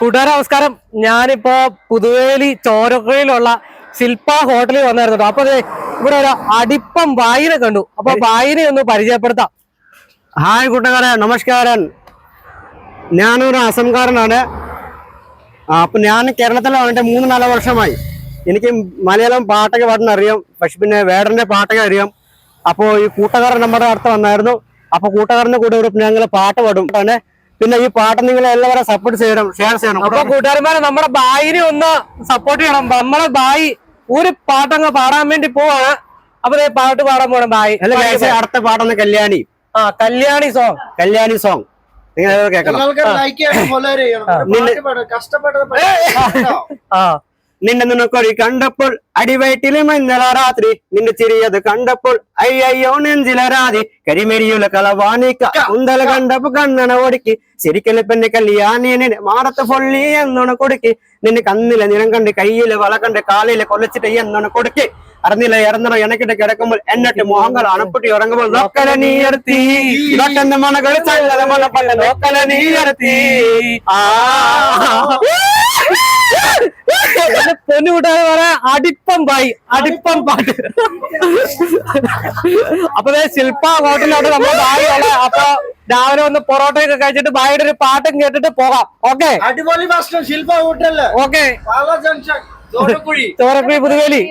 കൂട്ടുകാരെ നമസ്കാരം. ഞാനിപ്പോ പുതുവേലി ചോരക്കുഴയിലുള്ള ശില്പ ഹോട്ടലിൽ വന്നായിരുന്നു. അപ്പൊ ഇവിടെ ഒരു അടിപ്പം ബായിനെ കണ്ടു. അപ്പൊ ബായിനെ ഒന്ന് പരിചയപ്പെടുത്താം. ഹായ് കൂട്ടുകാരെ, നമസ്കാരം. ഞാനൊരു അസംകാരനാണ്. അപ്പൊ ഞാൻ കേരളത്തിൽ വന്നിട്ട് 3-4 വർഷമായി. എനിക്ക് മലയാളം പാട്ടൊക്കെ പാടാൻ അറിയാം, പക്ഷെ പിന്നെ വേടന്റെ പാട്ടൊക്കെ അറിയാം. അപ്പോൾ ഈ കൂട്ടുകാരൻ നമ്മുടെ അടുത്ത് വന്നായിരുന്നു. അപ്പൊ കൂട്ടുകാരന്റെ കൂടെ ഞങ്ങൾ പാട്ട് പാടും. പിന്നെ ഈ പാട്ട് നിങ്ങൾ എല്ലാവരും സപ്പോർട്ട് ചെയ്യണം, ഷെയർ ചെയ്യണം. അപ്പൊ കൂട്ടുകാരന്മാരെ നമ്മുടെ ബായിനെ ഒന്ന് സപ്പോർട്ട് ചെയ്യണം. നമ്മളെ ബായി ഒരു പാട്ടങ്ങ് പാടാൻ വേണ്ടി പോവാണ്. അപ്പൊ പാട്ട് പാടാൻ പോകണം ബായി. അടുത്ത പാട്ടൊന്ന് കല്യാണി. കല്യാണി സോങ്. കല്യാണി സോങ് നിങ്ങൾ കേൾക്കണം. നിന്റെ നുണക്കൊടി കണ്ടപ്പോൾ അടിവയറ്റിലെ മഞ്ഞള രാത്രി, നിന്റെ ചിരിയത് കണ്ടപ്പോൾ അയ്യോ നെഞ്ചില രാതി, കരിമെരിയുള്ള കളവാണിക്ക കുന്തല കണ്ടപ്പോ കണ്ണണ ഓടിക്ക്, ശരിക്കല് പെണ്ണെ കല്യാണിനെ മാറത്ത് പൊള്ളി എന്നോണ കൊടുക്കി, നിന്റെ കണ്ണിലെ നിറം കണ്ട് കയ്യിലെ വള കണ്ട് കാലിലെ കൊല്ലച്ചിട്ട് എന്നോണ കൊടുക്കി, അറിഞ്ഞില്ല ഇറന്നോ എനക്കിട്ട് കിടക്കുമ്പോൾ എന്നിട്ട് മോഹങ്ങൾ അണപ്പെട്ടി ഉറങ്ങുമ്പോൾ നോക്കല നീ എടുത്തി മണകൾ നോക്കല നീ എടുത്തി. പൊന്നുകൂട്ടാതെ പറയാ അടിപ്പം ബായി, അടിപ്പം പാട്ട്. അപ്പൊ ശില്പ ഹോട്ടലിലോട്ട് നമ്മുടെ ബായി ഉള്ള. അപ്പൊ രാവിലെ വന്ന് പൊറോട്ടയൊക്കെ കഴിച്ചിട്ട് ബായിയുടെ ഒരു പാട്ടും കേട്ടിട്ട് പോകാം. ഓക്കെ, അടിപൊളി ഭക്ഷണം ശില്പ ഹോട്ടലില്. ഓക്കെ, ചോരക്കുഴി പുതുവേലി.